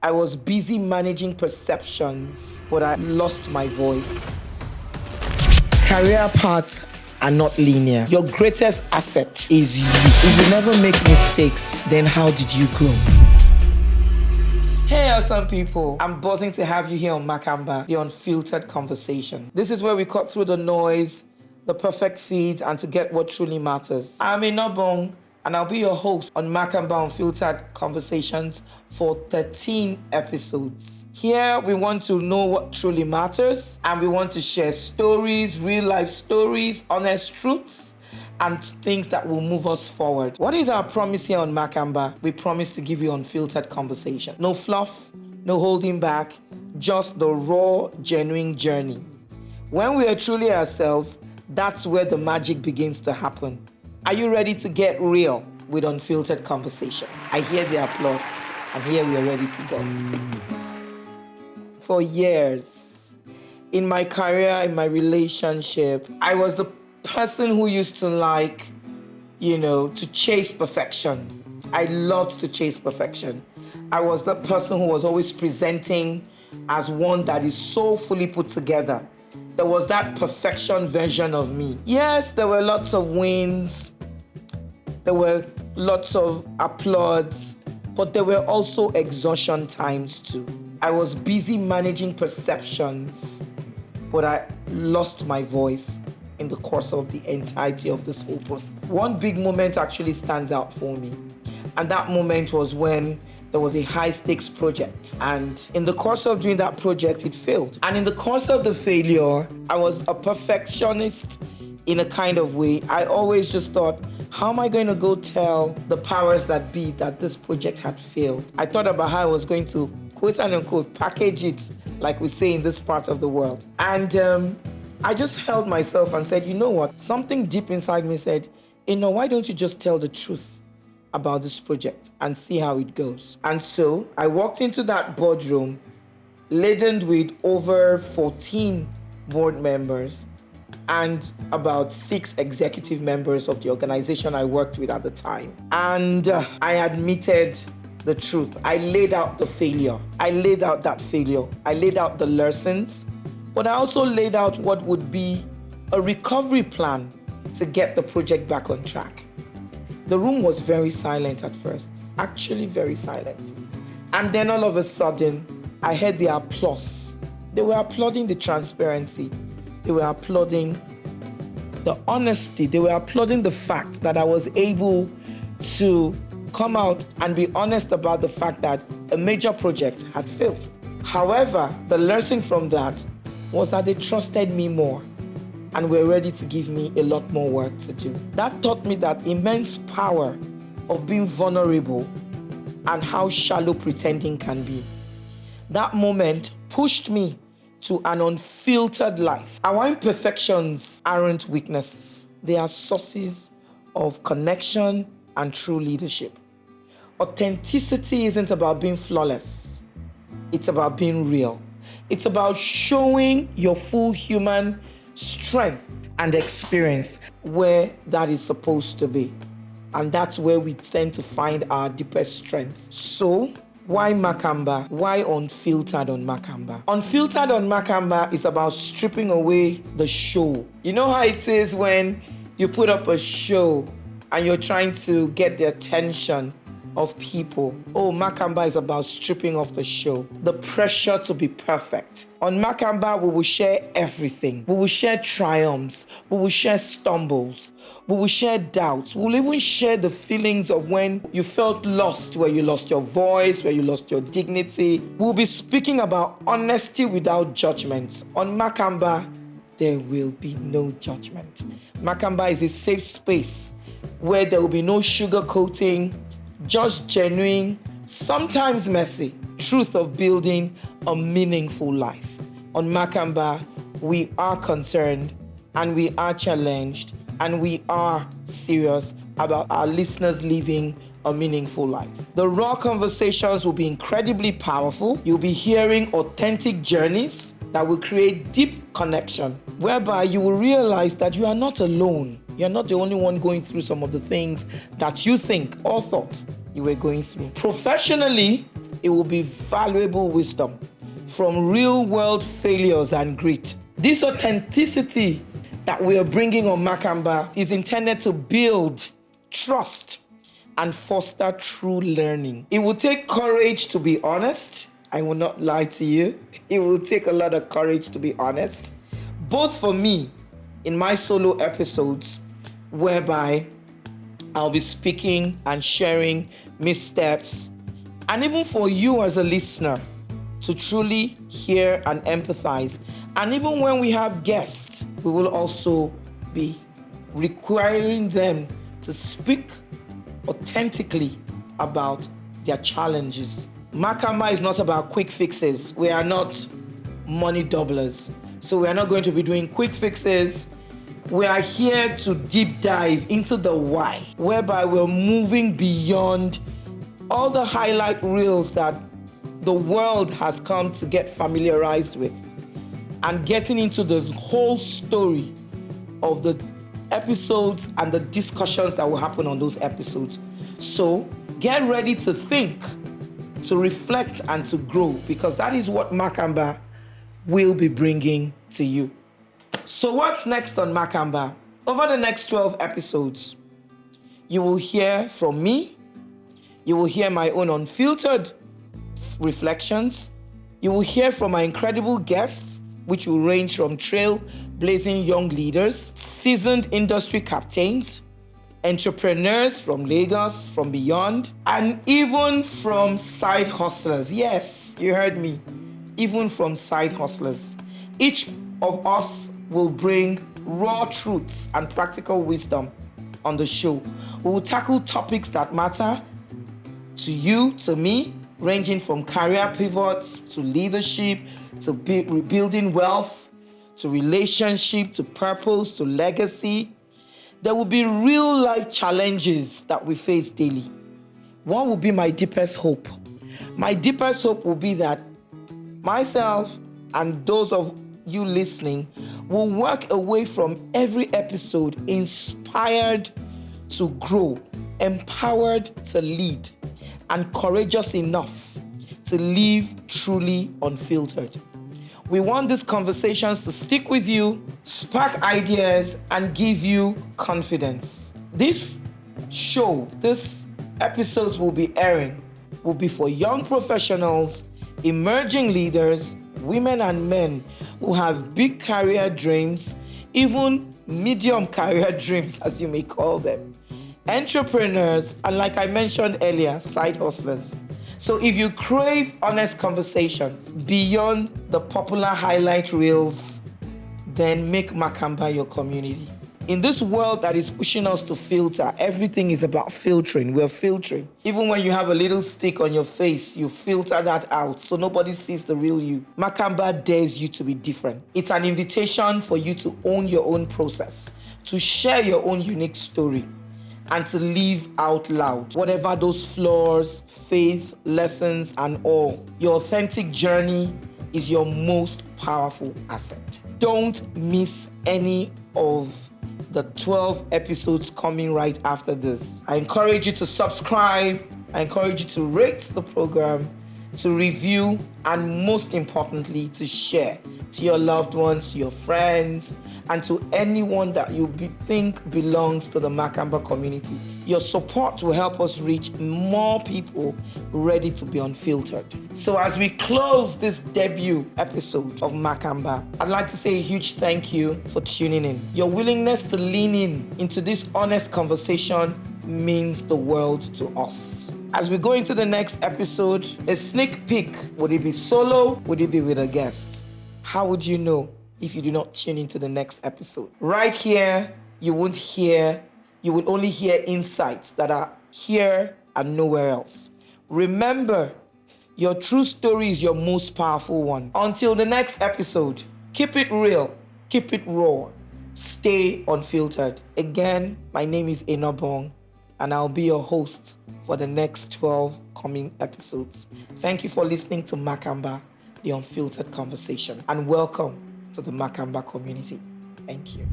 I was busy managing perceptions, but I lost my voice. Career paths are not linear. Your greatest asset is you. If you never make mistakes, then how did you grow? Hey, awesome people. I'm buzzing to have you here on Makamba, the Unfiltered Conversation. This is where we cut through the noise, the perfect feeds, and to get what truly matters. I'm Enobong, and I'll be your host on Makamba Unfiltered Conversations for 13 episodes. Here, we want to know what truly matters, and we want to share stories, real-life stories, honest truths, and things that will move us forward. What is our promise here on Makamba? We promise to give you unfiltered conversation. No fluff, no holding back, just the raw, genuine journey. When we are truly ourselves, that's where the magic begins to happen. Are you ready to get real with Unfiltered Conversations? I hear the applause, and here we are ready to go. For years, in my career, in my relationship, I was the person who used to to chase perfection. I loved to chase perfection. I was the person who was always presenting as one that is so fully put together. There was that perfection version of me. Yes, there were lots of wins. There were lots of applause, but there were also exhaustion times too. I was busy managing perceptions, but I lost my voice in the course of the entirety of this whole process. One big moment actually stands out for me, and that moment was when there was a high-stakes project, and in the course of doing that project, it failed. And in the course of the failure, I was a perfectionist in a kind of way. I always just thought, how am I going to go tell the powers that be that this project had failed? I thought about how I was going to, quote and unquote, package it, like we say in this part of the world. And I just held myself and said, you know what? Something deep inside me said, why don't you just tell the truth about this project and see how it goes? And so I walked into that boardroom laden with over 14 board members and about 6 executive members of the organization I worked with at the time. And I admitted the truth. I laid out the failure. I laid out that failure. I laid out the lessons, but I also laid out what would be a recovery plan to get the project back on track. The room was very silent at first, actually very silent. And then all of a sudden, I heard the applause. They were applauding the transparency. They were applauding the honesty. They were applauding the fact that I was able to come out and be honest about the fact that a major project had failed. However, the lesson from that was that they trusted me more and were ready to give me a lot more work to do. That taught me that immense power of being vulnerable and how shallow pretending can be. That moment pushed me to an unfiltered life. Our imperfections aren't weaknesses. They are sources of connection and true leadership. Authenticity isn't about being flawless. It's about being real. It's about showing your full human strength and experience where that is supposed to be. And that's where we tend to find our deepest strength. So, why Makamba? Why Unfiltered on Makamba? Unfiltered on Makamba is about stripping away the show. You know how it is when you put up a show and you're trying to get the attention of people. Oh, Makamba is about stripping off the show, the pressure to be perfect. On Makamba, we will share everything. We will share triumphs. We will share stumbles. We will share doubts. We will even share the feelings of when you felt lost, where you lost your voice, where you lost your dignity. We'll be speaking about honesty without judgment. On Makamba, there will be no judgment. Makamba is a safe space where there will be no sugarcoating, just genuine, sometimes messy, truth of building a meaningful life. On Makamba, we are concerned and we are challenged and we are serious about our listeners living a meaningful life. The raw conversations will be incredibly powerful. You'll be hearing authentic journeys that will create deep connection, whereby you will realize that you are not alone. You're not the only one going through some of the things that you think or thought you were going through. Professionally, It will be valuable wisdom from real world failures and grit. This authenticity that we are bringing on Makamba is intended to build trust and foster true learning. It will take courage to be honest. I will not lie to you. It will take a lot of courage to be honest, both for me in my solo episodes, whereby I'll be speaking and sharing missteps, and even for you as a listener to truly hear and empathize. And even when we have guests, we will also be requiring them to speak authentically about their challenges. Makamba is not about quick fixes. We are not money doublers. So we are not going to be doing quick fixes. We are here to deep dive into the why, whereby we're moving beyond all the highlight reels that the world has come to get familiarized with, and getting into the whole story of the episodes and the discussions that will happen on those episodes. So get ready to think, to reflect, and to grow, because that is what Makamba will be bringing to you. So what's next on Makamba? Over the next 12 episodes, you will hear from me. You will hear my own unfiltered reflections. You will hear from my incredible guests, which will range from trailblazing young leaders, seasoned industry captains, entrepreneurs from Lagos, from beyond, and even from side hustlers. Yes, you heard me. Even from side hustlers. Each of us will bring raw truths and practical wisdom on the show. We will tackle topics that matter to you, to me, ranging from career pivots to leadership, to rebuilding wealth, to relationship, to purpose, to legacy. There will be real life challenges that we face daily. What will be my deepest hope? My deepest hope will be that myself and those of you listening will walk away from every episode inspired to grow, empowered to lead, and courageous enough to live truly unfiltered. We want these conversations to stick with you, spark ideas, and give you confidence. This show, this episodes will be airing, will be for young professionals, emerging leaders, women and men who have big career dreams, even medium career dreams, as you may call them, entrepreneurs, and like I mentioned earlier, side hustlers. So if you crave honest conversations beyond the popular highlight reels, then make Makamba your community. In this world that is pushing us to filter, everything is about filtering. We're filtering. Even when you have a little stick on your face, you filter that out so nobody sees the real you. Makamba dares you to be different. It's an invitation for you to own your own process, to share your own unique story, and to live out loud. Whatever those flaws, faith, lessons, and all, your authentic journey is your most powerful asset. Don't miss any of the 12 episodes coming right after this. I encourage you to subscribe. I encourage you to rate the program, to review, and most importantly, to share to your loved ones, to your friends, and to anyone that you think belongs to the Makamba community. Your support will help us reach more people ready to be unfiltered. So as we close this debut episode of Makamba, I'd like to say a huge thank you for tuning in. Your willingness to lean into this honest conversation means the world to us. As we go into the next episode, a sneak peek. Would it be solo? Would it be with a guest? How would you know if you do not tune into the next episode? Right here, you would only hear insights that are here and nowhere else. Remember, your true story is your most powerful one. Until the next episode, keep it real, keep it raw, stay unfiltered. Again, my name is Enobong, and I'll be your host for the next 12 coming episodes. Thank you for listening to Makamba, the Unfiltered Conversation, and welcome to the Makamba community. Thank you.